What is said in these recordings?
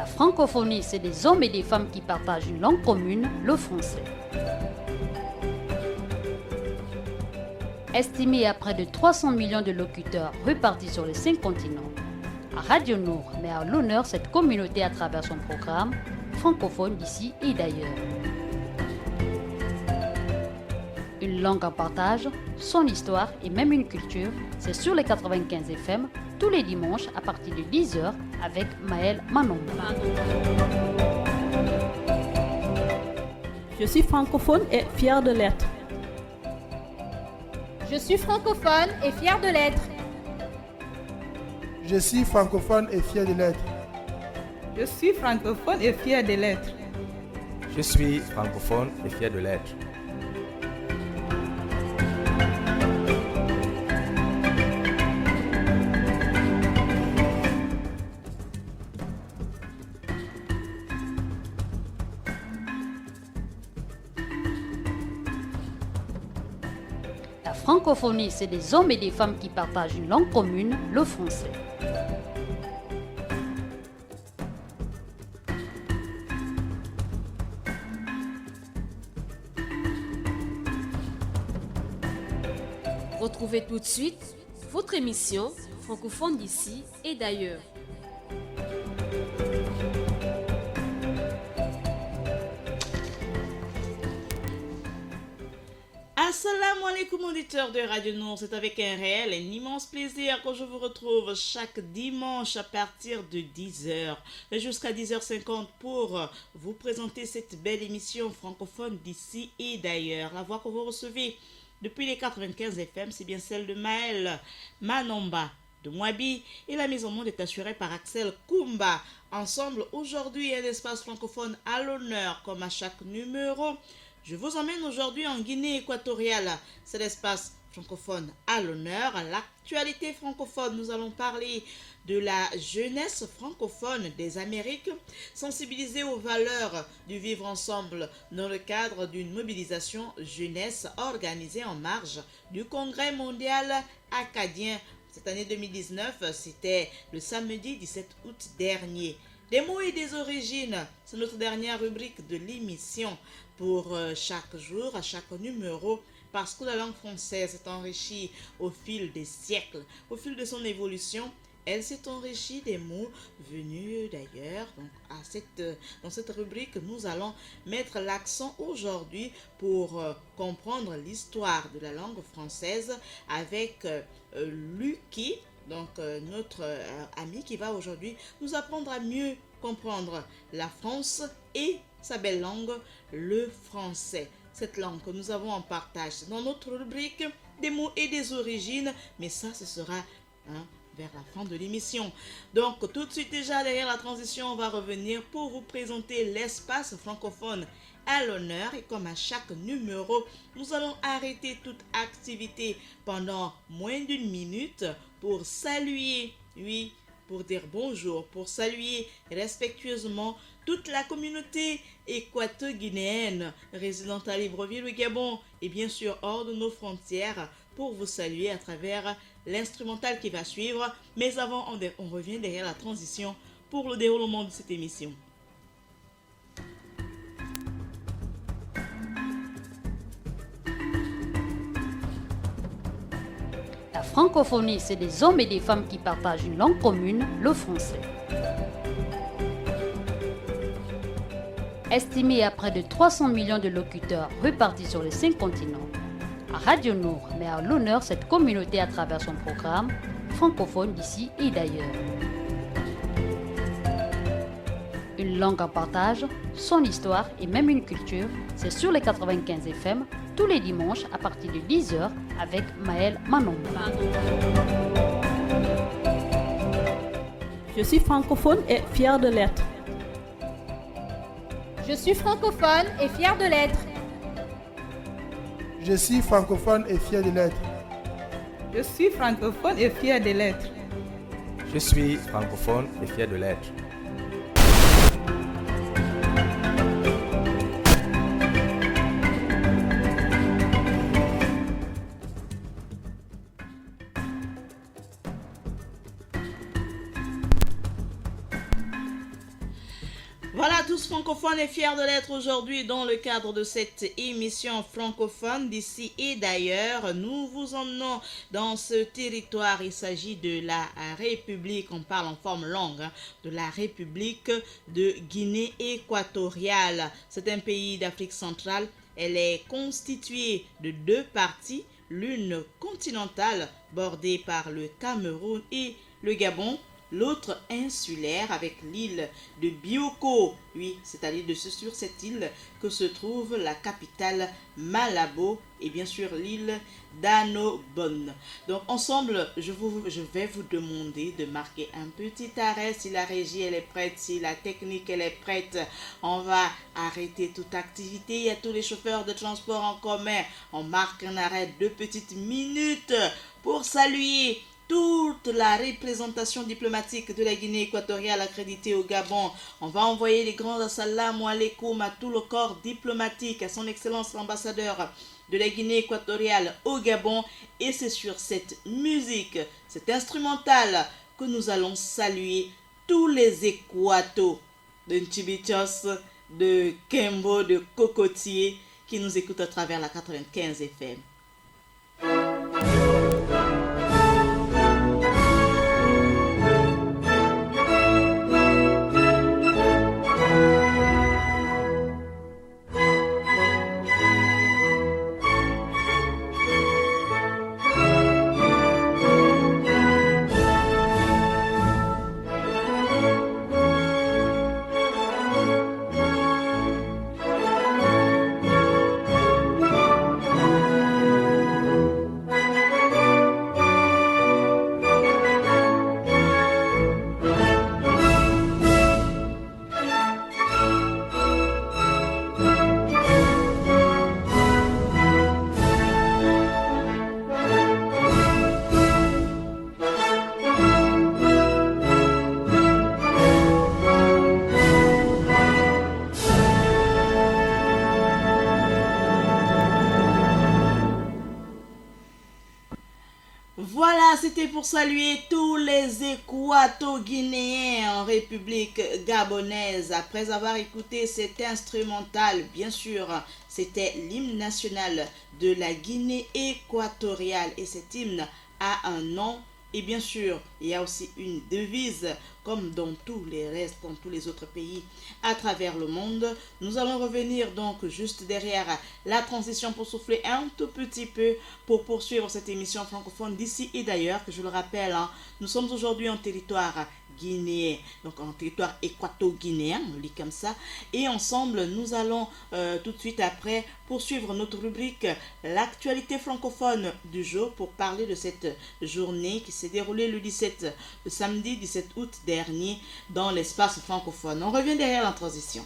La francophonie, c'est des hommes et des femmes qui partagent une langue commune, le français. Estimé à près de 300 millions de locuteurs répartis sur les 5 continents, Radio Nour met à l'honneur cette communauté à travers son programme francophone d'ici et d'ailleurs. Une langue en partage, son histoire et même une culture, c'est sur les 95 FM tous les dimanches à partir de 10h avec Maël Manomba. Je suis francophone et fière de l'être. Je suis francophone et fière de l'être. Je suis francophone et fier de l'être. Je suis francophone et fier de l'être. Je suis francophone et fier de l'être. La francophonie, c'est des hommes et des femmes qui partagent une langue commune, le français. Retrouvez tout de suite votre émission francophone d'ici et d'ailleurs. Assalamu alaikum auditeurs de Radio Nour, c'est avec un réel et un immense plaisir que je vous retrouve chaque dimanche à partir de 10h jusqu'à 10h50 pour vous présenter cette belle émission francophone d'ici et d'ailleurs. La voix que vous recevez depuis les 95 FM, c'est bien celle de Maël Manomba de Mouabi et la mise au monde est assurée par Axel Koumba. Ensemble, aujourd'hui, un espace francophone à l'honneur comme à chaque numéro. Je vous emmène aujourd'hui en Guinée équatoriale. C'est l'espace francophone à l'honneur. À l'actualité francophone, nous allons parler de la jeunesse francophone des Amériques, sensibiliser aux valeurs du vivre ensemble dans le cadre d'une mobilisation jeunesse organisée en marge du Congrès mondial acadien. Cette année 2019, c'était le samedi 17 août dernier. Des mots et des origines, c'est notre dernière rubrique de l'émission pour chaque jour, à chaque numéro, parce que la langue française s'est enrichie au fil des siècles, au fil de son évolution. Elle s'est enrichie des mots venus d'ailleurs. Donc, dans cette rubrique, nous allons mettre l'accent aujourd'hui pour comprendre l'histoire de la langue française avec Lucky, donc notre ami qui va aujourd'hui nous apprendre à mieux comprendre la France et sa belle langue, le français. Cette langue que nous avons en partage dans notre rubrique des mots et des origines, mais ça, ce sera vers la fin de l'émission. Donc, tout de suite déjà, derrière la transition, on va revenir pour vous présenter l'espace francophone à l'honneur. Et comme à chaque numéro, nous allons arrêter toute activité pendant moins d'une minute pour saluer, oui, pour dire bonjour, pour saluer respectueusement toute la communauté équato-guinéenne résidant à Libreville, au Gabon et bien sûr hors de nos frontières pour vous saluer à travers l'instrumental qui va suivre. Mais avant, on revient derrière la transition pour le déroulement de cette émission. La francophonie, c'est des hommes et des femmes qui partagent une langue commune, le français. Estimé à près de 300 millions de locuteurs répartis sur les 5 continents, Radio Nour met à l'honneur cette communauté à travers son programme francophone d'ici et d'ailleurs. Une langue en partage, son histoire et même une culture, c'est sur les 95 FM tous les dimanches à partir de 10h avec Maël Manomba. Je suis francophone et fière de l'être. Je suis francophone et fière de l'être. Je suis francophone et fier de l'être. Je suis francophone et fier de l'être. Je suis francophone et fier de l'être. à tous francophones et fiers de l'être aujourd'hui dans le cadre de cette émission francophone d'ici et d'ailleurs. Nous vous emmenons dans ce territoire. Il s'agit de la République, on parle en forme longue, de la République de Guinée équatoriale. C'est un pays d'Afrique centrale. Elle est constituée de deux parties, l'une continentale bordée par le Cameroun et le Gabon, l'autre insulaire avec l'île de Bioko. Oui, c'est-à-dire sur cette île que se trouve la capitale Malabo et bien sûr l'île d'Annobon. Donc ensemble, je vais vous demander de marquer un petit arrêt si la régie elle est prête, si la technique elle est prête. On va arrêter toute activité. Il y a tous les chauffeurs de transport en commun. On marque un arrêt de petites minutes pour saluer toute la représentation diplomatique de la Guinée équatoriale accréditée au Gabon. On va envoyer les grands assalamu alaikum à tout le corps diplomatique, à son excellence l'ambassadeur de la Guinée équatoriale au Gabon. Et c'est sur cette musique, cet instrumental, que nous allons saluer tous les Équatos de Nchibichos, de Kembo, de Cocotier qui nous écoutent à travers la 95 FM. Voilà, c'était pour saluer tous les Équato-Guinéens en République gabonaise. Après avoir écouté cet instrumental, bien sûr, c'était l'hymne national de la Guinée équatoriale. Et cet hymne a un nom. Et bien sûr, il y a aussi une devise, comme dans tous les restes, dans tous les autres pays à travers le monde. Nous allons revenir donc juste derrière la transition pour souffler un tout petit peu pour poursuivre cette émission francophone d'ici et d'ailleurs, que je le rappelle, nous sommes aujourd'hui en territoire guinéen, donc en territoire équato-guinéen, on lit comme ça, et ensemble nous allons tout de suite après poursuivre notre rubrique l'actualité francophone du jour pour parler de cette journée qui s'est déroulée le samedi 17 août dernier dans l'espace francophone. On revient derrière la transition.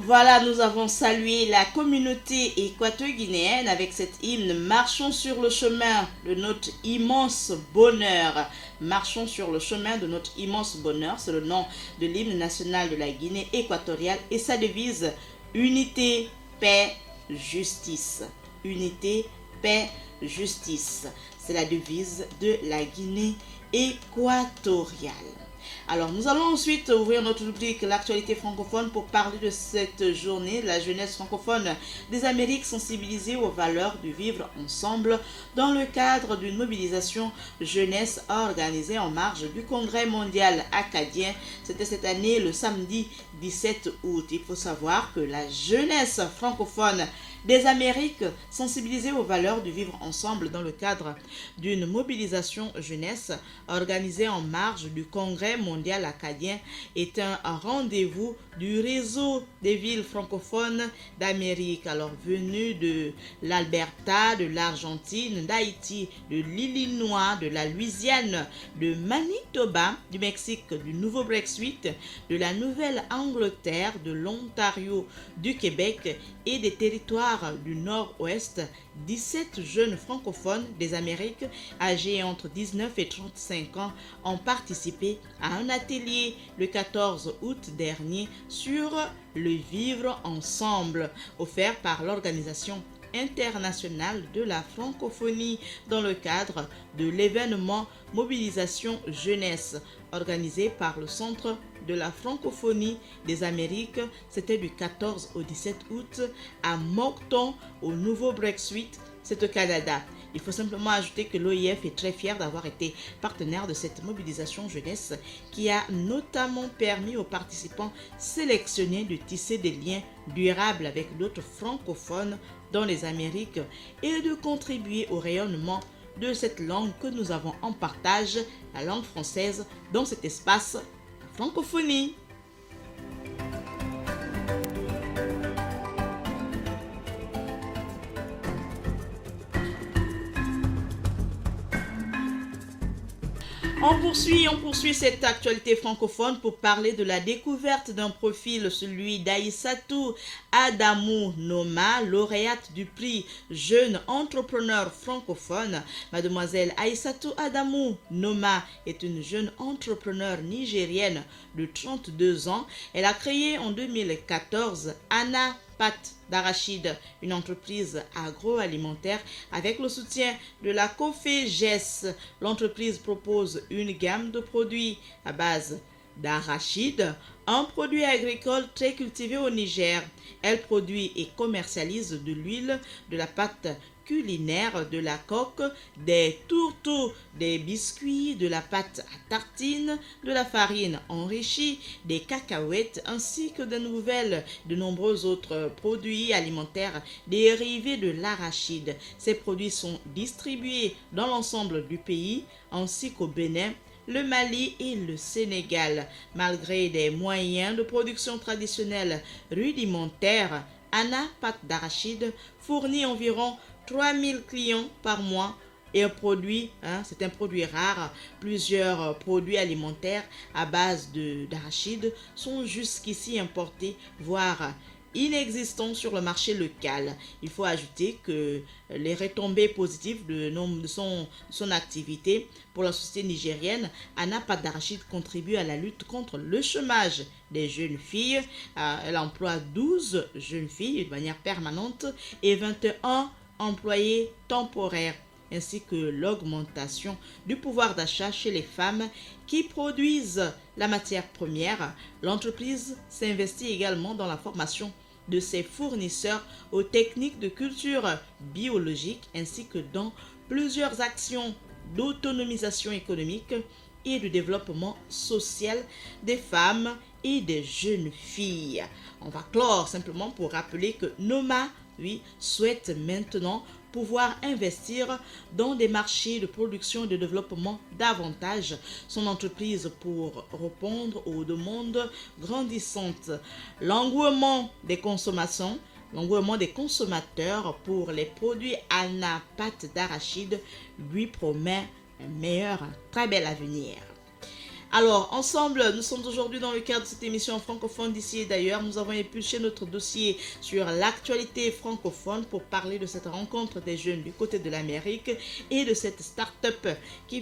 Voilà, nous avons salué la communauté équato-guinéenne avec cet hymne « Marchons sur le chemin de notre immense bonheur ». Marchons sur le chemin de notre immense bonheur, c'est le nom de l'hymne national de la Guinée équatoriale et sa devise « Unité, paix, justice ». Unité, paix, justice. C'est la devise de la Guinée équatoriale. Alors, nous allons ensuite ouvrir notre rubrique l'actualité francophone pour parler de cette journée, la jeunesse francophone des Amériques sensibilisée aux valeurs du vivre ensemble dans le cadre d'une mobilisation jeunesse organisée en marge du Congrès mondial acadien. C'était cette année le samedi 17 août. Il faut savoir que la jeunesse francophone des Amériques sensibilisée aux valeurs du vivre ensemble dans le cadre d'une mobilisation jeunesse organisée en marge du Congrès Congrès mondial acadien est un rendez-vous du réseau des villes francophones d'Amérique. Alors, venus de l'Alberta, de l'Argentine, d'Haïti, de l'Illinois, de la Louisiane, de Manitoba, du Mexique, du Nouveau-Brunswick, de la Nouvelle-Angleterre, de l'Ontario, du Québec et des territoires du Nord-Ouest, 17 jeunes francophones des Amériques âgés entre 19 et 35 ans ont participé à un atelier le 14 août dernier sur le vivre ensemble offert par l'Organisation internationale de la francophonie dans le cadre de l'événement Mobilisation Jeunesse organisé par le Centre de la francophonie des Amériques. C'était du 14 au 17 août à Moncton au Nouveau-Brunswick, c'est au Canada. Il faut simplement ajouter que l'OIF est très fier d'avoir été partenaire de cette mobilisation jeunesse qui a notamment permis aux participants sélectionnés de tisser des liens durables avec d'autres francophones dans les Amériques et de contribuer au rayonnement de cette langue que nous avons en partage, la langue française, dans cet espace francophonie. On poursuit cette actualité francophone pour parler de la découverte d'un profil, celui d'Aïssatou Adamou Noma, lauréate du prix Jeune Entrepreneur Francophone. Mademoiselle Aïssatou Adamou Noma est une jeune entrepreneur nigérienne de 32 ans. Elle a créé en 2014 Anna Pâtes d'Arachide, une entreprise agroalimentaire avec le soutien de la COFEGES. L'entreprise propose une gamme de produits à base d'arachide, un produit agricole très cultivé au Niger. Elle produit et commercialise de l'huile, de la pâte culinaire, de la coque, des tourteaux, des biscuits, de la pâte à tartine, de la farine enrichie, des cacahuètes ainsi que de nombreux autres produits alimentaires dérivés de l'arachide. Ces produits sont distribués dans l'ensemble du pays ainsi qu'au Bénin, le Mali et le Sénégal. Malgré des moyens de production traditionnels rudimentaires, Anna Pâtes d'Arachide fournit environ 3000 clients par mois et c'est un produit rare. Plusieurs produits alimentaires à base d'arachide sont jusqu'ici importés, voire inexistants sur le marché local. Il faut ajouter que les retombées positives de son activité pour la société nigérienne, Anna Pâtes d'Arachide contribue à la lutte contre le chômage des jeunes filles. Elle emploie 12 jeunes filles de manière permanente et 21 employés temporaires, ainsi que l'augmentation du pouvoir d'achat chez les femmes qui produisent la matière première. L'entreprise s'investit également dans la formation de ses fournisseurs aux techniques de culture biologique ainsi que dans plusieurs actions d'autonomisation économique et de développement social des femmes et des jeunes filles. On va clore simplement pour rappeler que Noma, souhaite maintenant pouvoir investir dans des marchés de production et de développement davantage son entreprise pour répondre aux demandes grandissantes. L'engouement des consommateurs pour les produits Anna Pâtes d'Arachide lui promet un très bel avenir. Alors, ensemble, nous sommes aujourd'hui dans le cadre de cette émission francophone d'ici et d'ailleurs. Nous avons épluché notre dossier sur l'actualité francophone pour parler de cette rencontre des jeunes du côté de l'Amérique et de cette start-up qui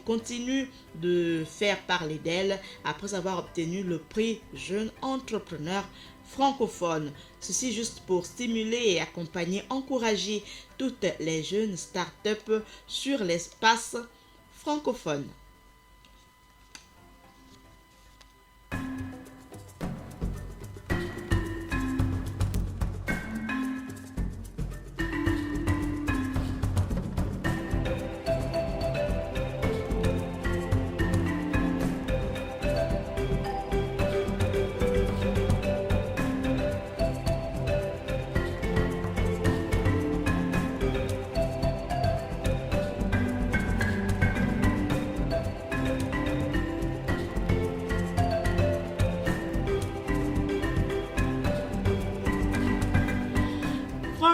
continue de faire parler d'elle après avoir obtenu le prix Jeune Entrepreneur francophone. Ceci juste pour stimuler et accompagner, encourager toutes les jeunes start-up sur l'espace francophone.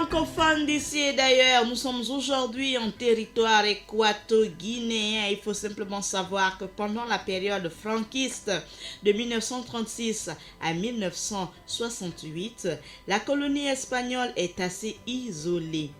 francophones d'ici et d'ailleurs, nous sommes aujourd'hui en territoire équato-guinéen. Il faut simplement savoir que pendant la période franquiste de 1936 à 1968, la colonie espagnole est assez isolée.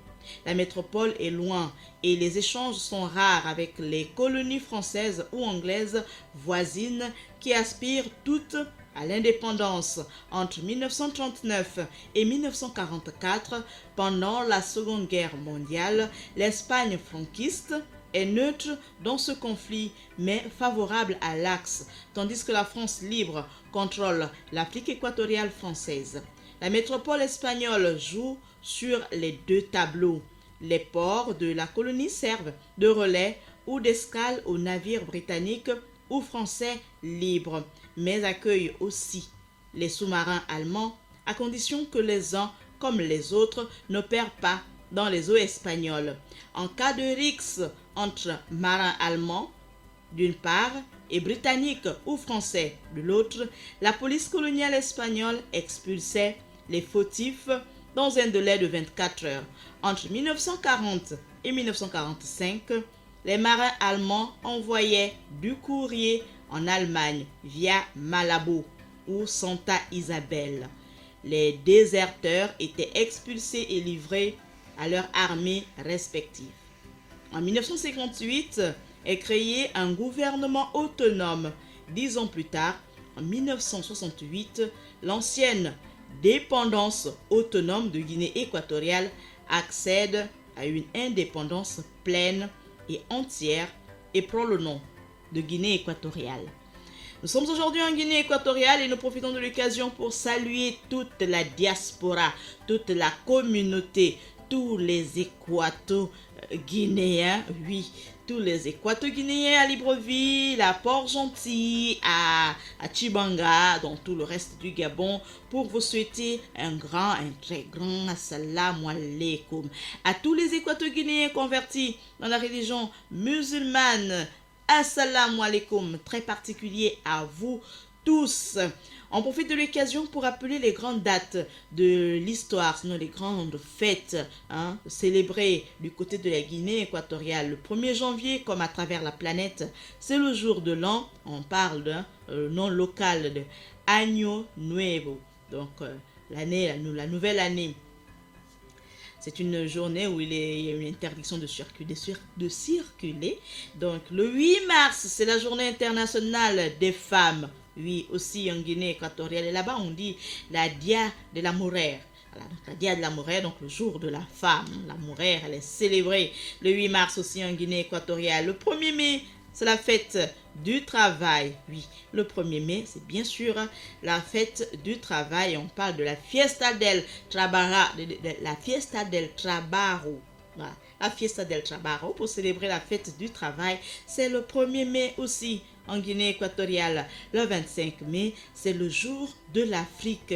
La métropole est loin et les échanges sont rares avec les colonies françaises ou anglaises voisines qui aspirent toutes à l'indépendance. Entre 1939 et 1944, pendant la Seconde Guerre mondiale, l'Espagne franquiste est neutre dans ce conflit, mais favorable à l'Axe, tandis que la France libre contrôle l'Afrique équatoriale française. La métropole espagnole joue sur les deux tableaux. Les ports de la colonie servent de relais ou d'escale aux navires britanniques ou français libres, mais accueillent aussi les sous-marins allemands à condition que les uns comme les autres n'opèrent pas dans les eaux espagnoles. En cas de rixe entre marins allemands d'une part et britanniques ou français de l'autre, la police coloniale espagnole expulsait les fautifs dans un délai de 24 heures. Entre 1940 et 1945, les marins allemands envoyaient du courrier en Allemagne via Malabo ou Santa Isabel. Les déserteurs étaient expulsés et livrés à leurs armées respectives. En 1958 est créé un gouvernement autonome. 10 ans plus tard, en 1968, l'ancienne dépendance autonome de Guinée équatoriale accède à une indépendance pleine et entière et prend le nom de Guinée équatoriale. Nous sommes aujourd'hui en Guinée équatoriale et nous profitons de l'occasion pour saluer toute la diaspora, toute la communauté, tous les Équato-Guinéens, oui, tous les Équato-Guinéens à Libreville, à Port-Gentil, à Tchibanga, dans tout le reste du Gabon, pour vous souhaiter un très grand assalamu alaikum. À tous les Équato-Guinéens convertis dans la religion musulmane, assalamu alaikum, très particulier à vous tous. On profite de l'occasion pour rappeler les grandes dates de l'histoire, sinon les grandes fêtes célébrées du côté de la Guinée équatoriale. Le 1er janvier, comme à travers la planète, c'est le jour de l'an. On parle d'un nom local de Año Nuevo, donc la nouvelle année. C'est une journée où il y a une interdiction de circuler. Donc le 8 mars, c'est la journée internationale des femmes. Oui, aussi en Guinée équatoriale. Et là-bas, on dit la Dia de la Mujer. Voilà, donc la Dia de la Mujer, donc le jour de la femme. La Mujer, elle est célébrée le 8 mars aussi en Guinée équatoriale. Le 1er mai, c'est la fête du travail. Oui, le 1er mai, c'est bien sûr la fête du travail. On parle de la Fiesta del Trabajo. La Fiesta del Trabajo. Voilà. La Fiesta del Trabajo, pour célébrer la fête du travail, c'est le 1er mai aussi en Guinée équatoriale. Le 25 mai, c'est le jour de l'Afrique.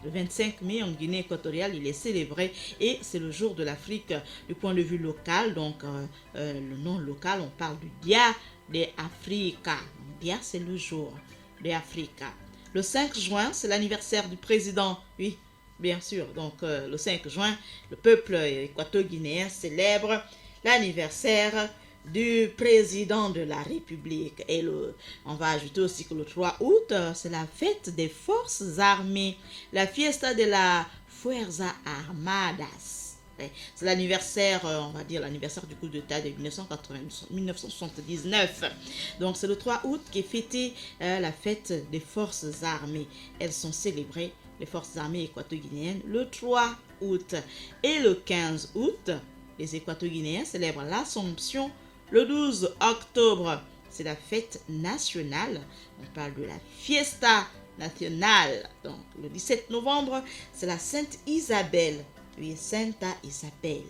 Le 25 mai en Guinée équatoriale, il est célébré et c'est le jour de l'Afrique du point de vue local. Donc, le nom local, on parle du Dia de Africa. Dia, c'est le jour de Africa. Le 5 juin, c'est l'anniversaire du président. Oui, bien sûr. Donc, le 5 juin, le peuple équato-guinéen célèbre l'anniversaire du président de la République. Et on va ajouter aussi que le 3 août, c'est la fête des forces armées, la Fiesta de la Fuerza Armadas. C'est l'anniversaire, on va dire l'anniversaire du coup d'État de 1979. Donc c'est le 3 août qui est fêté la fête des forces armées. Elles sont célébrées, les forces armées équato-guinéennes, le 3 août. Et le 15 août, les Équato-Guinéens célèbrent l'Assomption. Le 12 octobre, c'est la fête nationale. On parle de la Fiesta nationale. Donc, le 17 novembre, c'est la Sainte Isabelle. Oui, Santa Isabel.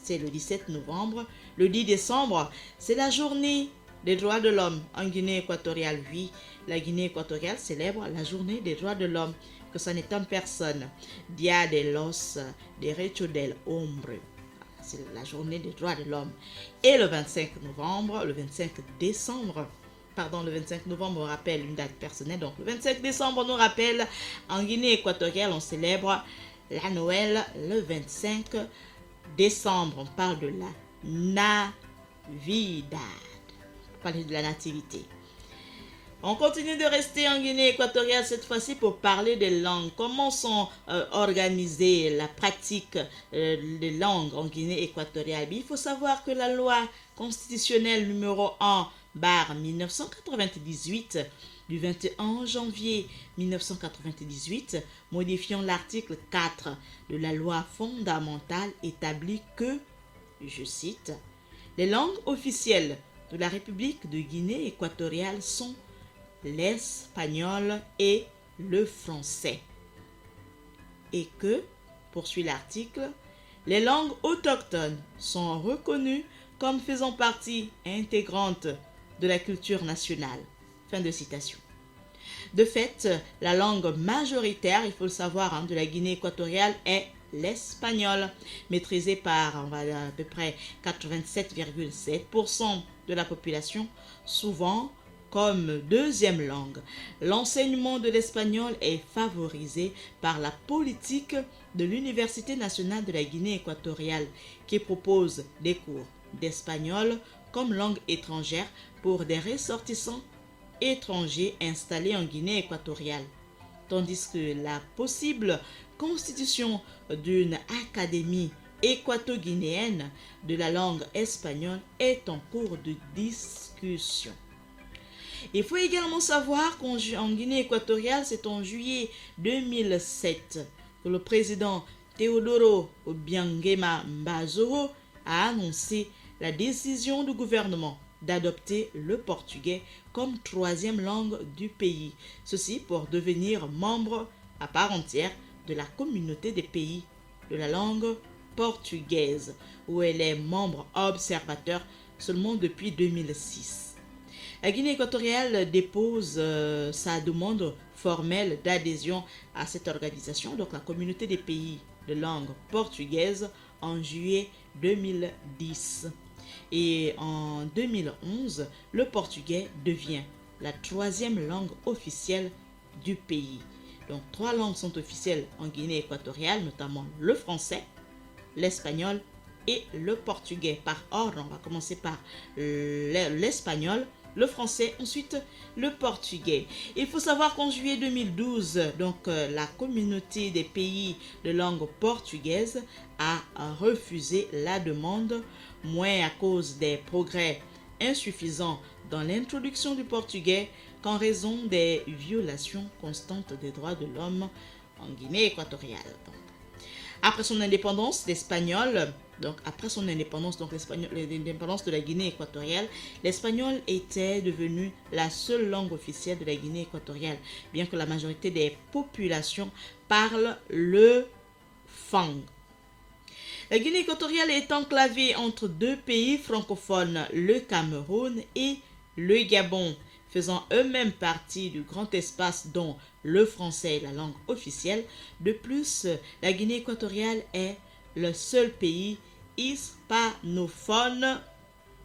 C'est le 17 novembre. Le 10 décembre, c'est la journée des droits de l'homme en Guinée équatoriale. Oui, la Guinée équatoriale célèbre la journée des droits de l'homme, que ça n'est en personne. Dia de los Derechos del Hombre. C'est la journée des droits de l'homme. Et le 25 novembre, le 25 novembre rappelle une date personnelle. Donc le 25 décembre nous rappelle, en Guinée équatoriale, on célèbre la Noël le 25 décembre. On parle de la Navidad. On parle de la nativité. On continue de rester en Guinée équatoriale cette fois-ci pour parler des langues. Comment sont organisées la pratique des langues en Guinée équatoriale? Il faut savoir que la loi constitutionnelle numéro 1/1998 du 21 janvier 1998 modifiant l'article 4 de la loi fondamentale établit que, je cite, les langues officielles de la République de Guinée équatoriale sont l'espagnol et le français. Et que, poursuit l'article, les langues autochtones sont reconnues comme faisant partie intégrante de la culture nationale. Fin de citation. De fait, la langue majoritaire, il faut le savoir, de la Guinée équatoriale est l'espagnol, maîtrisé par à peu près 87,7% de la population, souvent comme deuxième langue. L'enseignement de l'espagnol est favorisé par la politique de l'Université nationale de la Guinée équatoriale qui propose des cours d'espagnol comme langue étrangère pour des ressortissants étrangers installés en Guinée équatoriale, tandis que la possible constitution d'une académie équato-guinéenne de la langue espagnole est en cours de discussion. Il faut également savoir qu'en Guinée équatoriale, c'est en juillet 2007 que le président Teodoro Obiangema Mbazoro a annoncé la décision du gouvernement d'adopter le portugais comme troisième langue du pays. Ceci pour devenir membre à part entière de la communauté des pays de la langue portugaise, où elle est membre observateur seulement depuis 2006. La Guinée équatoriale dépose sa demande formelle d'adhésion à cette organisation, donc la communauté des pays de langue portugaise, en juillet 2010. Et en 2011, le portugais devient la troisième langue officielle du pays. Donc 3 langues sont officielles en Guinée équatoriale, notamment le français, l'espagnol et le portugais. Par ordre, on va commencer par l'espagnol, le français, ensuite le portugais. Il faut savoir qu'en juillet 2012, donc la communauté des pays de langue portugaise a refusé la demande, moins à cause des progrès insuffisants dans l'introduction du portugais qu'en raison des violations constantes des droits de l'homme en Guinée équatoriale. Après son indépendance, l'indépendance de la Guinée équatoriale, l'espagnol était devenu la seule langue officielle de la Guinée équatoriale, bien que la majorité des populations parlent le fang. La Guinée équatoriale est enclavée entre 2 pays francophones, le Cameroun et le Gabon, faisant eux-mêmes partie du grand espace dont le français est la langue officielle. De plus, la Guinée équatoriale est le seul pays hispanophone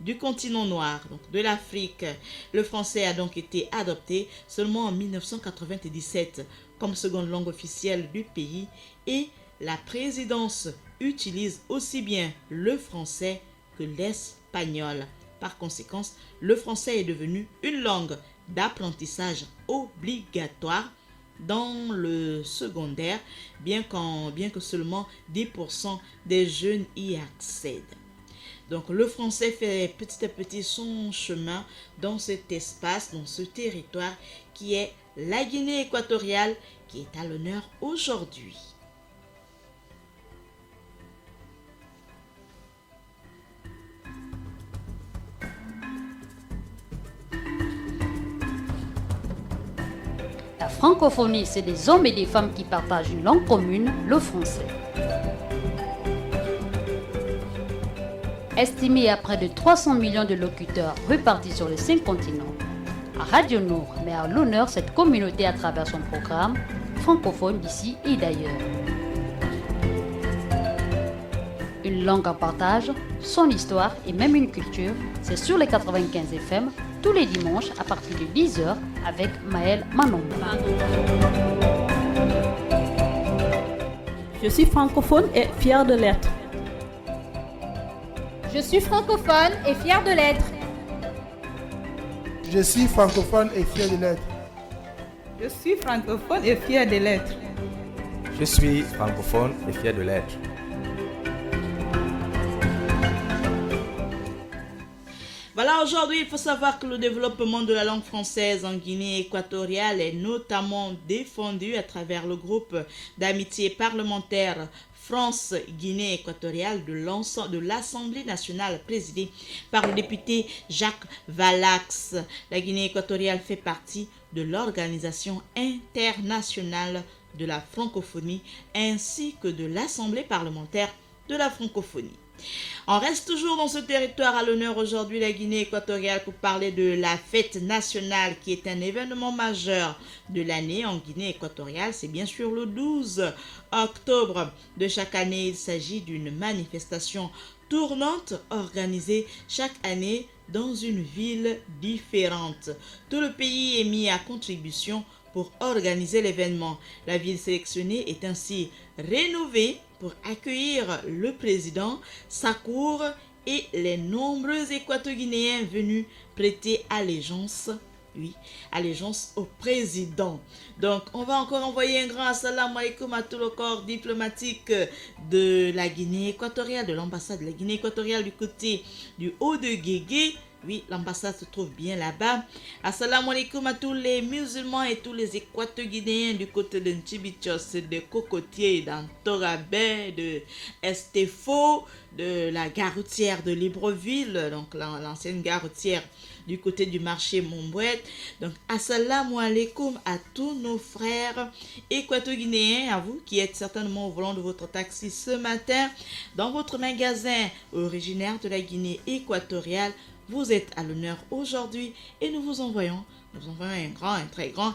du continent noir, donc de l'Afrique. Le français a donc été adopté seulement en 1997 comme seconde langue officielle du pays et la présidence utilise aussi bien le français que l'espagnol. Par conséquent, le français est devenu une langue d'apprentissage obligatoire dans le secondaire, bien que seulement 10% des jeunes y accèdent. Donc le français fait petit à petit son chemin dans cet espace, dans ce territoire qui est la Guinée équatoriale, qui est à l'honneur aujourd'hui. La francophonie, c'est des hommes et des femmes qui partagent une langue commune, le français. Estimé à près de 300 millions de locuteurs répartis sur les 5 continents, Radio Nour met à l'honneur cette communauté à travers son programme francophone d'ici et d'ailleurs. Une langue en partage, son histoire et même une culture, c'est sur les 95 FM tous les dimanches à partir de 10h avec Maël Manomba. Je Je suis francophone et fière de l'être. Je suis francophone et fière de l'être. Je suis francophone et fier de l'être. Je suis francophone et fier de l'être. Je suis francophone et fier de l'être. Voilà, aujourd'hui, il faut savoir que le développement de la langue française en Guinée équatoriale est notamment défendu à travers le groupe d'amitié parlementaire France-Guinée équatoriale de l'Assemblée nationale présidée par le député Jacques Valax. La Guinée équatoriale fait partie de l'Organisation internationale de la francophonie ainsi que de l'Assemblée parlementaire de la francophonie. On reste toujours dans ce territoire à l'honneur aujourd'hui, la Guinée équatoriale, pour parler de la fête nationale qui est un événement majeur de l'année en Guinée équatoriale. C'est bien sûr le 12 octobre de chaque année. Il s'agit d'une manifestation tournante organisée chaque année dans une ville différente. Tout le pays est mis à contribution pour organiser l'événement. La ville sélectionnée est ainsi rénovée pour accueillir le président, sa cour et les nombreux Équato-Guinéens venus prêter allégeance au président. Donc, on va encore envoyer un grand assalamu alaikum à tout le corps diplomatique de la Guinée équatoriale, de l'ambassade de la Guinée équatoriale du côté du Haut-de-Guégué. Oui, l'ambassade se trouve bien là-bas. Assalamu alaikum à tous les musulmans et tous les Équato-Guinéens du côté de Nchibichos, de Cocotier, d'Antorabé, de Estefo, de la gare routière de Libreville, donc l'ancienne gare routière du côté du marché Montbouette. Donc, assalamu alaikum à tous nos frères Équato-Guinéens, à vous qui êtes certainement au volant de votre taxi ce matin, dans votre magasin originaire de la Guinée équatoriale. Vous êtes à l'honneur aujourd'hui et nous vous envoyons un très grand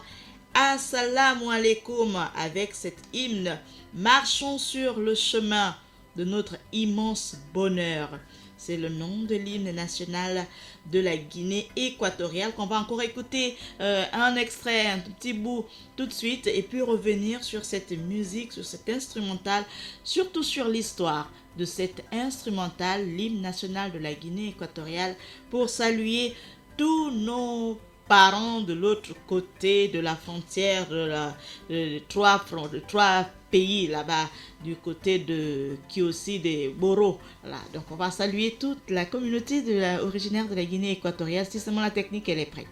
assalamu alaikum avec cet hymne. Marchons sur le chemin de notre immense bonheur. C'est le nom de l'hymne national de la Guinée équatoriale qu'on va encore écouter un extrait, un petit bout tout de suite et puis revenir sur cette musique, sur cet instrumental, surtout sur l'histoire de cet instrumental, l'hymne national de la Guinée équatoriale, pour saluer tous nos parents de l'autre côté de la frontière de trois pays là-bas du côté de Kiosi de Boro. Voilà. Donc on va saluer toute la communauté originaire de la Guinée équatoriale. Si seulement la technique elle est prête.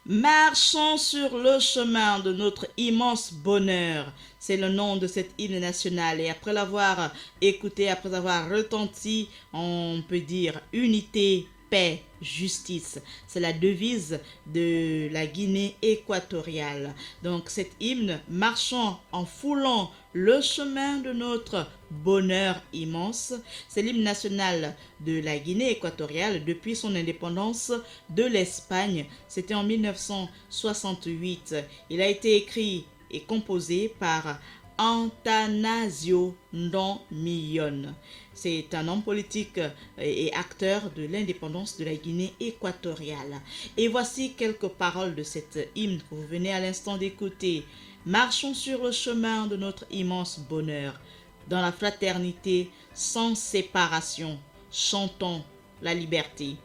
Marchons sur le chemin de notre immense bonheur. C'est le nom de cet hymne national. Et après l'avoir écouté, après avoir retenti, on peut dire unité, paix, justice. C'est la devise de la Guinée équatoriale. Donc cet hymne, marchons en foulant le chemin de notre bonheur immense, c'est l'hymne national de la Guinée équatoriale depuis son indépendance de l'Espagne. C'était en 1968. Il a été écrit et composé par Antanasio Ndon Millon. C'est un homme politique et acteur de l'indépendance de la Guinée équatoriale. Et voici quelques paroles de cet hymne que vous venez à l'instant d'écouter. Marchons sur le chemin de notre immense bonheur, dans la fraternité sans séparation. Chantons la liberté.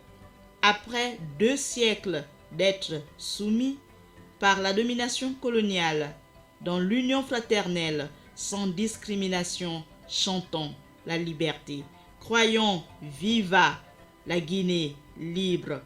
Après 2 siècles d'être soumis par la domination coloniale, dans l'union fraternelle, sans discrimination, chantons la liberté. Croyons, viva la Guinée libre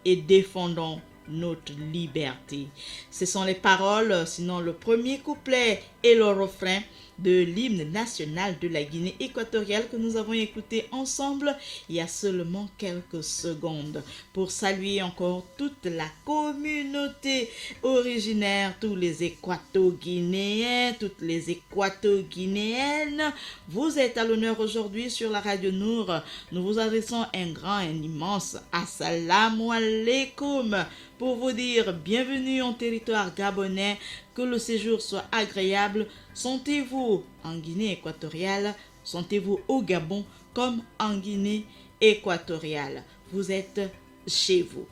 et défendons notre liberté. Ce sont les paroles, sinon le premier couplet et le refrain de l'hymne national de la Guinée équatoriale que nous avons écouté ensemble il y a seulement quelques secondes pour saluer encore toute la communauté originaire, tous les Équato-Guinéens, toutes les Équato-Guinéennes. Vous êtes à l'honneur aujourd'hui sur la Radio Nour. Nous vous adressons un grand, un immense assalamu alaikum pour vous dire bienvenue en territoire gabonais, que le séjour soit agréable. Sentez-vous en Guinée équatoriale, sentez-vous au Gabon comme en Guinée équatoriale. Vous êtes chez vous.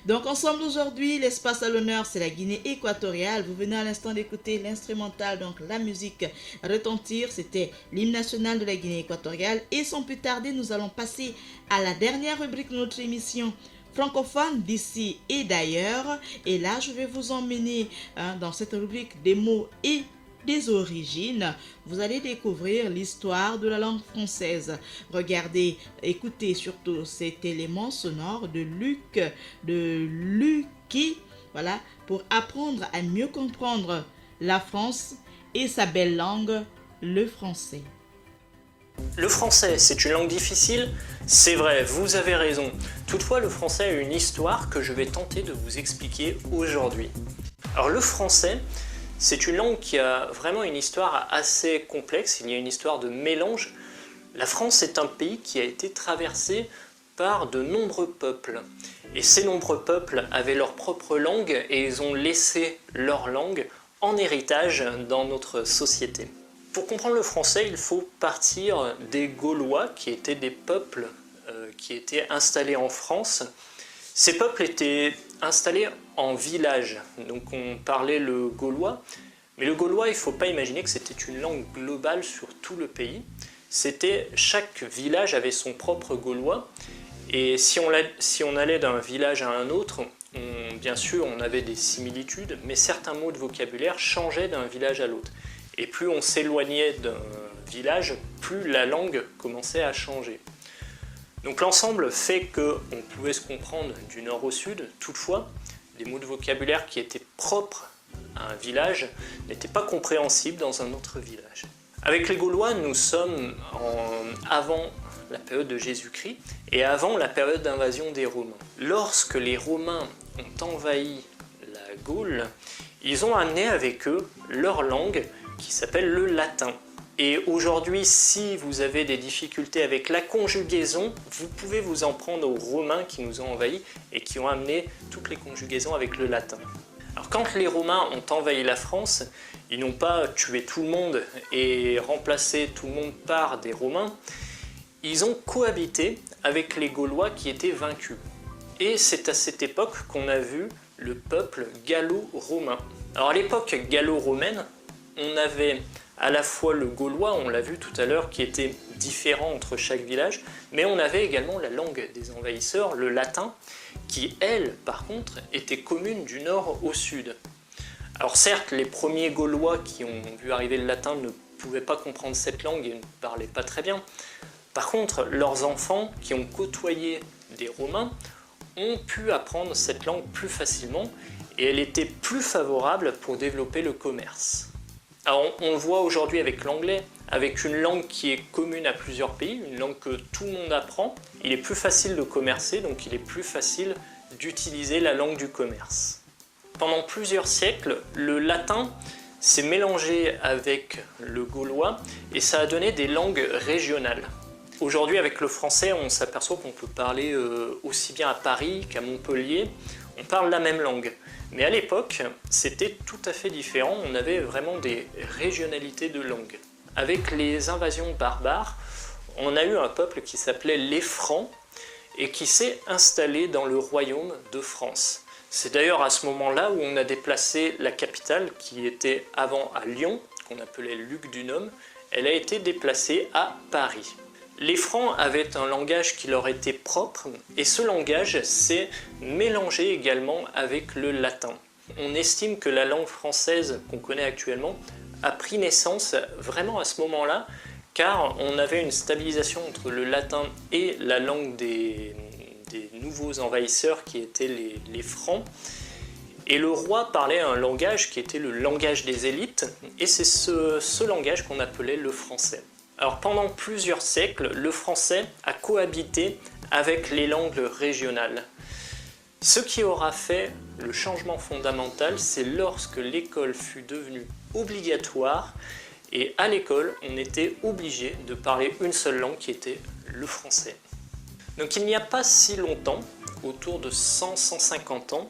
Donc ensemble aujourd'hui, l'espace à l'honneur, c'est la Guinée équatoriale. Vous venez à l'instant d'écouter l'instrumental, donc la musique retentir. C'était l'hymne national de la Guinée équatoriale. Et sans plus tarder, nous allons passer à la dernière rubrique de notre émission francophone d'ici et d'ailleurs. Et là, je vais vous emmener dans cette rubrique des mots et des origines. Vous allez découvrir l'histoire de la langue française. Regardez, écoutez surtout cet élément sonore de Luc, de Lucky, voilà, pour apprendre à mieux comprendre la France et sa belle langue, le français. Le français, c'est une langue difficile? C'est vrai, vous avez raison. Toutefois, le français a une histoire que je vais tenter de vous expliquer aujourd'hui. Alors le français, c'est une langue qui a vraiment une histoire assez complexe, il y a une histoire de mélange. La France est un pays qui a été traversé par de nombreux peuples. Et ces nombreux peuples avaient leur propre langue et ils ont laissé leur langue en héritage dans notre société. Pour comprendre le français, il faut partir des Gaulois, qui étaient des peuples qui étaient installés en France. Ces peuples étaient installés en villages, donc on parlait le gaulois. Mais le gaulois, il ne faut pas imaginer que c'était une langue globale sur tout le pays. Chaque village avait son propre gaulois. Et si on allait d'un village à un autre, bien sûr, on avait des similitudes, mais certains mots de vocabulaire changeaient d'un village à l'autre. Et plus on s'éloignait d'un village, plus la langue commençait à changer. Donc l'ensemble fait qu'on pouvait se comprendre du nord au sud. Toutefois, des mots de vocabulaire qui étaient propres à un village n'étaient pas compréhensibles dans un autre village. Avec les Gaulois, nous sommes avant la période de Jésus-Christ et avant la période d'invasion des Romains. Lorsque les Romains ont envahi la Gaule, ils ont amené avec eux leur langue qui s'appelle le latin. Et aujourd'hui, si vous avez des difficultés avec la conjugaison, vous pouvez vous en prendre aux Romains qui nous ont envahis et qui ont amené toutes les conjugaisons avec le latin. Alors quand les Romains ont envahi la France, ils n'ont pas tué tout le monde et remplacé tout le monde par des Romains. Ils ont cohabité avec les Gaulois qui étaient vaincus. Et c'est à cette époque qu'on a vu le peuple gallo-romain. Alors à l'époque gallo-romaine, on avait à la fois le gaulois, on l'a vu tout à l'heure, qui était différent entre chaque village, mais on avait également la langue des envahisseurs, le latin, qui, elle, par contre, était commune du nord au sud. Alors certes, les premiers Gaulois qui ont vu arriver le latin ne pouvaient pas comprendre cette langue et ne parlaient pas très bien. Par contre, leurs enfants, qui ont côtoyé des Romains, ont pu apprendre cette langue plus facilement et elle était plus favorable pour développer le commerce. Alors on le voit aujourd'hui avec l'anglais, avec une langue qui est commune à plusieurs pays, une langue que tout le monde apprend, il est plus facile de commercer, donc il est plus facile d'utiliser la langue du commerce. Pendant plusieurs siècles, le latin s'est mélangé avec le gaulois et ça a donné des langues régionales. Aujourd'hui, avec le français, on s'aperçoit qu'on peut parler aussi bien à Paris qu'à Montpellier, on parle la même langue. Mais à l'époque, c'était tout à fait différent, on avait vraiment des régionalités de langue. Avec les invasions barbares, on a eu un peuple qui s'appelait les Francs et qui s'est installé dans le royaume de France. C'est d'ailleurs à ce moment-là où on a déplacé la capitale, qui était avant à Lyon, qu'on appelait Lugdunum, elle a été déplacée à Paris. Les Francs avaient un langage qui leur était propre et ce langage s'est mélangé également avec le latin. On estime que la langue française qu'on connaît actuellement a pris naissance vraiment à ce moment-là, car on avait une stabilisation entre le latin et la langue des nouveaux envahisseurs qui étaient les Francs. Et le roi parlait un langage qui était le langage des élites, et c'est ce langage qu'on appelait le français. Alors pendant plusieurs siècles, le français a cohabité avec les langues régionales. Ce qui aura fait le changement fondamental, c'est lorsque l'école fut devenue obligatoire, et à l'école, on était obligé de parler une seule langue qui était le français. Donc il n'y a pas si longtemps, autour de 100-150 ans,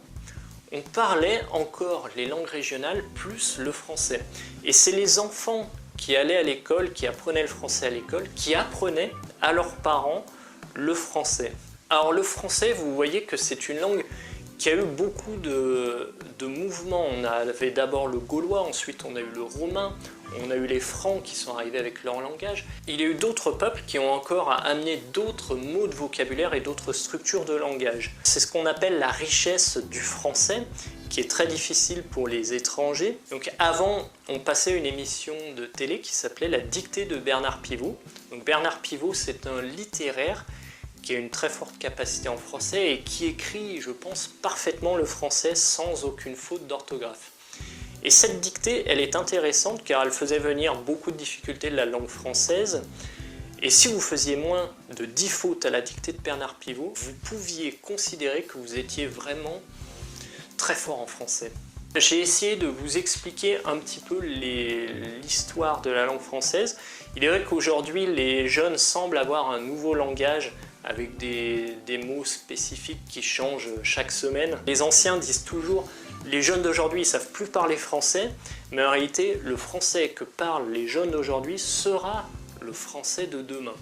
on parlait encore les langues régionales plus le français. Et c'est les enfants qui allaient à l'école, qui apprenaient le français à l'école, qui apprenaient à leurs parents le français. Alors le français, vous voyez que c'est une langue qui a eu beaucoup de mouvements. On avait d'abord le gaulois, ensuite on a eu le romain, on a eu les francs qui sont arrivés avec leur langage. Il y a eu d'autres peuples qui ont encore amené d'autres mots de vocabulaire et d'autres structures de langage. C'est ce qu'on appelle la richesse du français, qui est très difficile pour les étrangers. Donc avant, on passait une émission de télé qui s'appelait La dictée de Bernard Pivot. Donc Bernard Pivot, c'est un littéraire qui a une très forte capacité en français et qui écrit, je pense, parfaitement le français sans aucune faute d'orthographe. Et cette dictée, elle est intéressante car elle faisait venir beaucoup de difficultés de la langue française. Et si vous faisiez moins de 10 fautes à la dictée de Bernard Pivot, vous pouviez considérer que vous étiez vraiment très fort en français. J'ai essayé de vous expliquer un petit peu l'histoire de la langue française. Il est vrai qu'aujourd'hui, les jeunes semblent avoir un nouveau langage avec des mots spécifiques qui changent chaque semaine. Les anciens disent toujours « les jeunes d'aujourd'hui ne savent plus parler français », mais en réalité, le français que parlent les jeunes d'aujourd'hui sera le français de demain.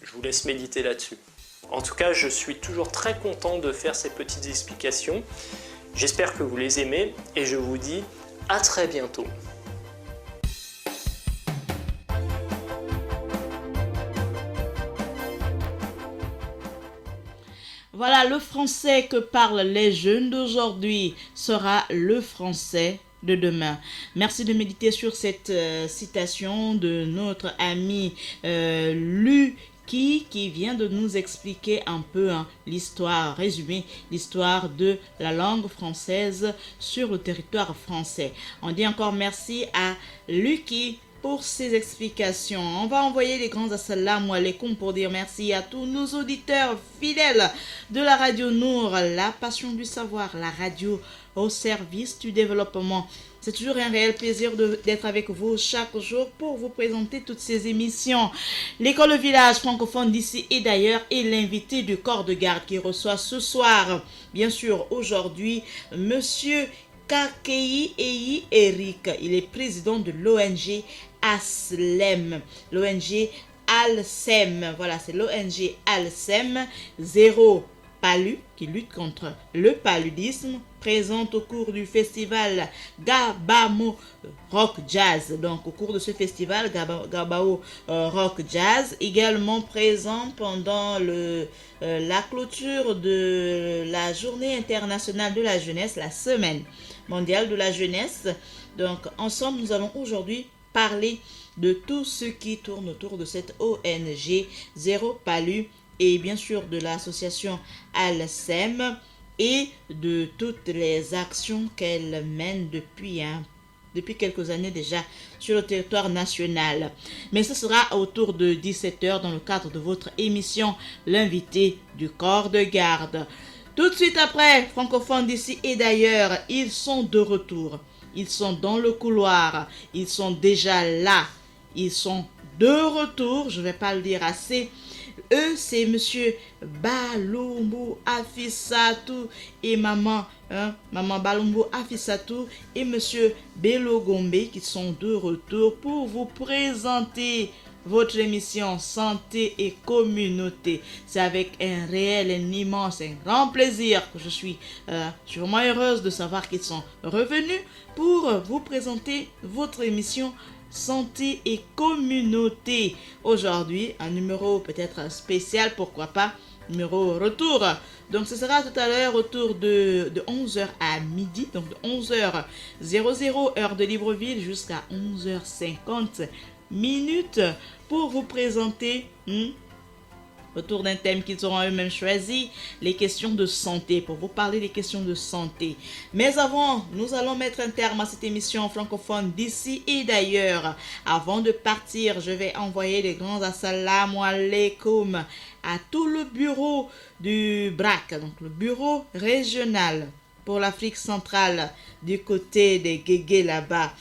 Je vous laisse méditer là-dessus. En tout cas, je suis toujours très content de faire ces petites explications. J'espère que vous les aimez et je vous dis à très bientôt. Voilà, le français que parlent les jeunes d'aujourd'hui sera le français de demain. Merci de méditer sur cette citation de notre ami Lu qui vient de nous expliquer un peu l'histoire, résumer l'histoire de la langue française sur le territoire français. On dit encore merci à Lucky pour ces explications. On va envoyer les grands assalamu alaikum pour dire merci à tous nos auditeurs fidèles de la Radio Nour, la passion du savoir, la radio au service du développement. C'est toujours un réel plaisir d'être avec vous chaque jour pour vous présenter toutes ces émissions. L'école village francophone d'ici et d'ailleurs est l'invité du corps de garde qui reçoit ce soir, bien sûr aujourd'hui, monsieur Kakei Eyi Eric. Il est président de l'ONG ASLEM, l'ONG ALSEM. Voilà, c'est l'ONG ALSEM, Zéro Palu, qui lutte contre le paludisme, présente au cours du festival Gabamo Rock Jazz. Donc, au cours de ce festival Gabao Rock Jazz, également présent pendant la clôture de la Journée internationale de la jeunesse, la Semaine mondiale de la jeunesse. Donc, ensemble, nous allons aujourd'hui parler de tout ce qui tourne autour de cette ONG Zéro Palu et bien sûr de l'association ALSEM et de toutes les actions qu'elle mène depuis quelques années déjà sur le territoire national. Mais ce sera autour de 17h dans le cadre de votre émission L'invité du corps de garde. Tout de suite après, francophones d'ici et d'ailleurs, ils sont de retour. Ils sont dans le couloir. Ils sont déjà là. Ils sont de retour. Je ne vais pas le dire assez. Eux, c'est monsieur Balumbu Afisatou et maman Balumbu Afisatou et monsieur Bello Gombe qui sont de retour pour vous présenter votre émission Santé et Communauté. C'est avec un réel, un immense, un grand plaisir que je suis vraiment heureuse de savoir qu'ils sont revenus pour vous présenter votre émission Santé et Communauté. Aujourd'hui, un numéro peut-être spécial, pourquoi pas, numéro retour. Donc ce sera tout à l'heure autour de 11h à midi, donc de 11h00 heure de Libreville jusqu'à 11h50 minutes pour vous présenter autour d'un thème qu'ils auront eux-mêmes choisi, les questions de santé, pour vous parler des questions de santé. Mais avant, nous allons mettre un terme à cette émission francophone d'ici et d'ailleurs. Avant de partir, je vais envoyer des grands assalamu alaikum à tout le bureau du BRAC, donc le bureau régional pour l'Afrique centrale, du côté des Guégué là-bas,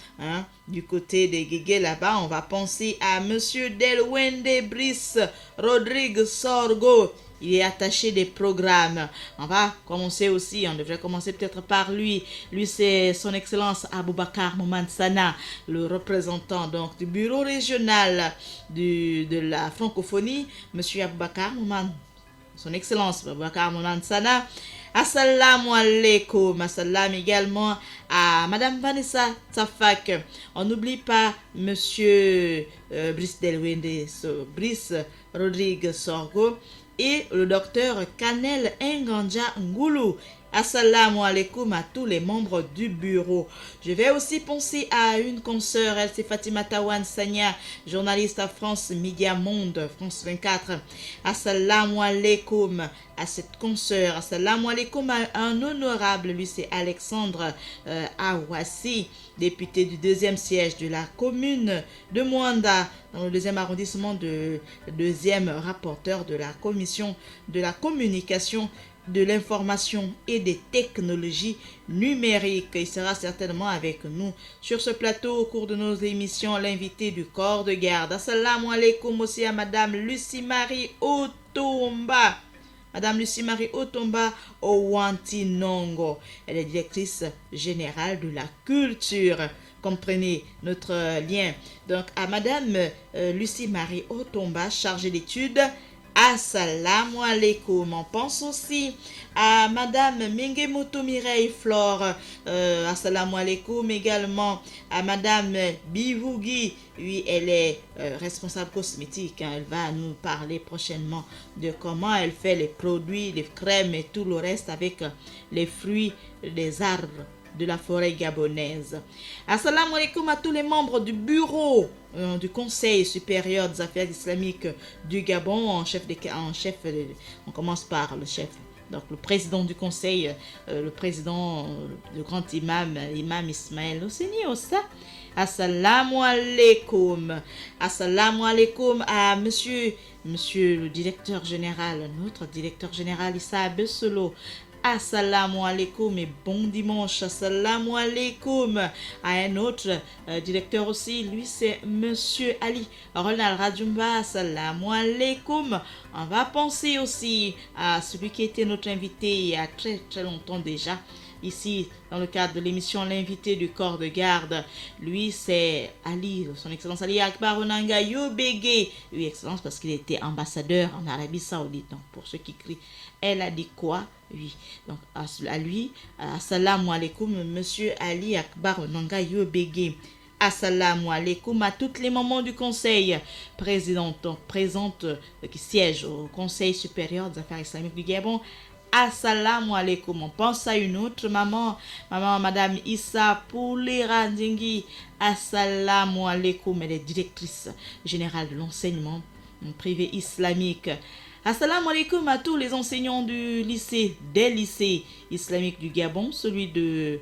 du côté des Guégué là-bas, on va penser à Monsieur Delwende Brice Rodrigue Sorgo. Il est attaché des programmes. On va commencer aussi, on devrait commencer peut-être par lui. Lui, c'est son Excellence Aboubakar Moumansana, le représentant donc du bureau régional de la francophonie. Monsieur Aboubakar Mouman, son Excellence Aboubakar Moumansana. Assalamu alaikum. Assalam également à Madame Vanessa Tafak. On n'oublie pas Monsieur Brice Delwende, Brice Rodrigue Sorgo et le docteur Kanel Nganja Ngoulou. Assalamu alaikum à tous les membres du bureau. Je vais aussi penser à une consoeur, elle c'est Fatima Tawan Sanya, journaliste à France Média Monde, France 24. Assalamu alaikum à cette consoeur. Assalamu alaikum à un honorable, lui c'est Alexandre Awassi, député du 2e siège de la commune de Mwanda, dans le 2e arrondissement, de 2e rapporteur de la commission de la communication, de l'information et des technologies numériques. Il sera certainement avec nous sur ce plateau au cours de nos émissions, l'invité du corps de garde. Assalamu alaikum aussi à Madame Lucie-Marie Otomba. Madame Lucie-Marie Otomba Owantinongo. Elle est directrice générale de la culture. Comprenez notre lien. Donc à Madame Lucie-Marie Otomba, chargée d'études. Assalamu alaikum. On pense aussi à Madame Mingemoto Mireille Flore. Assalamu alaikum également à Madame Bivougi. Oui, elle est responsable cosmétique. Elle va nous parler prochainement de comment elle fait les produits, les crèmes et tout le reste avec les fruits des arbres de la forêt gabonaise. Assalamu alaikum à tous les membres du bureau du Conseil supérieur des affaires islamiques du Gabon, on commence par le chef, donc le président du conseil, le président, le grand imam Ismaël Osseni Ossa. Assalamu alaikum. Assalamu alaikum à monsieur le directeur général, notre directeur général Issa Besselo. Assalamu alaikum et bon dimanche. Assalamu alaikum à un autre directeur aussi, lui c'est Monsieur Ali Ronald Radjumba. Assalamu alaikum. On va penser aussi à celui qui était notre invité il y a très très longtemps déjà, ici dans le cadre de l'émission L'invité du corps de garde. Lui c'est Ali, son Excellence Ali Akbar Onanga Yobege. Oui, Excellence parce qu'il était ambassadeur en Arabie Saoudite. Donc pour ceux qui crient, elle a dit quoi? Oui, donc à lui, assalamu alaikum, Monsieur Ali Akbar Onanga Yobege. Assalamu alaikum à toutes les mamans du conseil présentes qui siègent au Conseil supérieur des affaires islamiques du Gabon. Assalamu alaikum. On pense à une autre maman, Madame Issa Poulera Ndingi. Assalamu alaikum. Elle est directrice générale de l'enseignement privé islamique. Assalamu alaikum à tous les enseignants des lycées islamiques du Gabon, celui du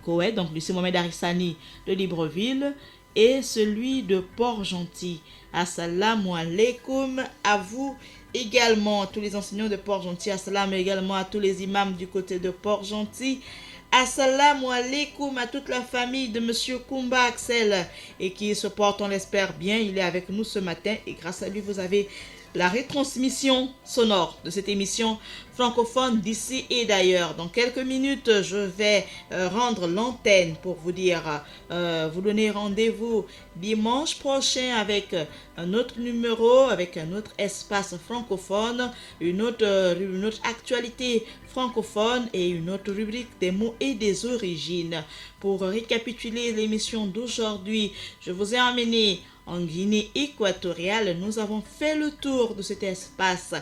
Koweït, donc lycée Mohamed Arissani de Libreville et celui de Port-Gentil. Assalamu alaikum à vous également, tous les enseignants de Port-Gentil. Assalamu également à tous les imams du côté de Port-Gentil. Assalamu alaikum à toute la famille de Monsieur Koumba Axel et qui se porte, on l'espère bien. Il est avec nous ce matin et grâce à lui, vous avez la retransmission sonore de cette émission francophone d'ici et d'ailleurs. Dans quelques minutes, je vais rendre l'antenne pour vous dire, vous donner rendez-vous dimanche prochain avec un autre numéro, avec un autre espace francophone, une autre actualité francophone et une autre rubrique des mots et des origines. Pour récapituler l'émission d'aujourd'hui, je vous ai emmené en Guinée équatoriale, nous avons fait le tour de cet espace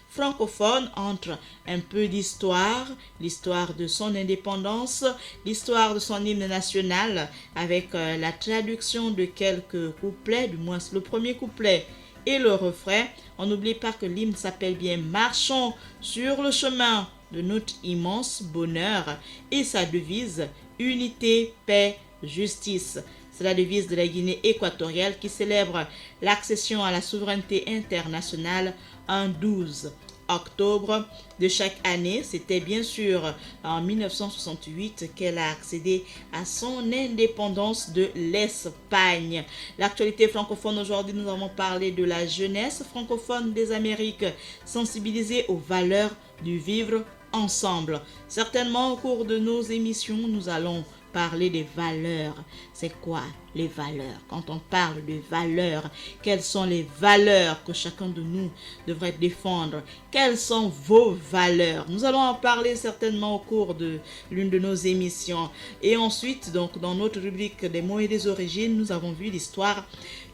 francophone entre un peu d'histoire, l'histoire de son indépendance, l'histoire de son hymne national, avec la traduction de quelques couplets, du moins le premier couplet et le refrain. On n'oublie pas que l'hymne s'appelle bien « Marchons sur le chemin de notre immense bonheur » et sa devise « Unité, paix, justice ». C'est la devise de la Guinée équatoriale qui célèbre l'accession à la souveraineté internationale en 12 octobre de chaque année. C'était bien sûr en 1968 qu'elle a accédé à son indépendance de l'Espagne. L'actualité francophone aujourd'hui, nous avons parlé de la jeunesse francophone des Amériques, sensibilisée aux valeurs du vivre ensemble. Certainement au cours de nos émissions, nous allons parler des valeurs. C'est quoi les valeurs? Quand on parle de valeurs, quelles sont les valeurs que chacun de nous devrait défendre? Quelles sont vos valeurs? Nous allons en parler certainement au cours de l'une de nos émissions. Et ensuite, donc, dans notre rubrique des mots et des origines, nous avons vu l'histoire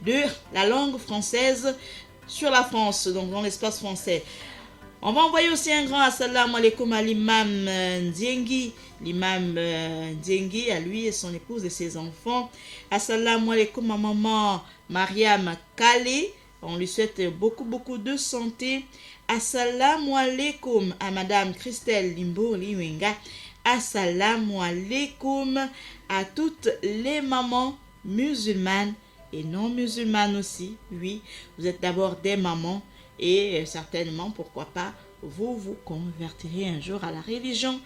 de la langue française sur la France, donc dans l'espace français. On va envoyer aussi un grand assalamu alaikum à l'imam Ndiengi. L'imam Ndiengi, à lui et son épouse et ses enfants. Assalamu alaikum à maman Mariam Kale. On lui souhaite beaucoup de santé. Assalamu alaikum à madame Christelle Limbo Liwenga. Assalamu alaikum à toutes les mamans musulmanes et non musulmanes aussi. Oui, vous êtes d'abord des mamans. Et certainement, pourquoi pas, vous vous convertirez un jour à la religion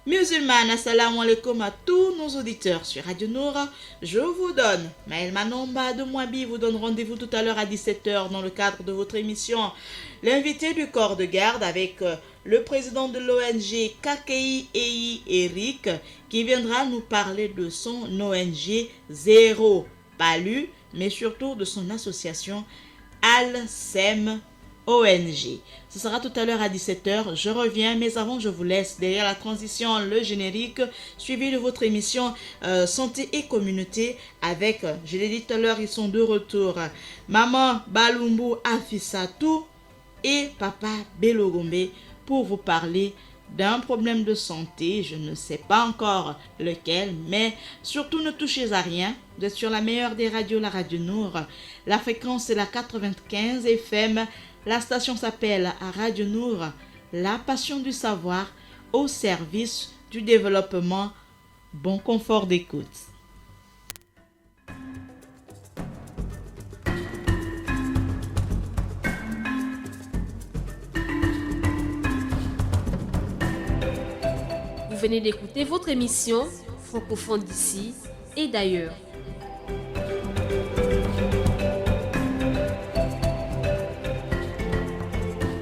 musulmane. Assalamu alaikum à tous nos auditeurs sur Radio Noura. Je vous donne, Maël Manomba de Mouabi vous donne rendez-vous tout à l'heure à 17h dans le cadre de votre émission L'invité du corps de garde avec le président de l'ONG KKI EI Eric qui viendra nous parler de son ONG Zéro Palu, mais surtout de son association Al-Sem ONG. Ce sera tout à l'heure à 17h. Je reviens, mais avant, je vous laisse derrière la transition, le générique, suivi de votre émission Santé et Communauté avec, je l'ai dit tout à l'heure, ils sont de retour. Maman Balumbu Afisatou et Papa Belogombe pour vous parler d'un problème de santé. Je ne sais pas encore lequel, mais surtout ne touchez à rien. Vous êtes sur la meilleure des radios, la Radio Nour. La fréquence est la 95 FM. La station s'appelle Radio Nour, la passion du savoir au service du développement. Bon confort d'écoute. Vous venez d'écouter votre émission Francophone d'ici et d'ailleurs.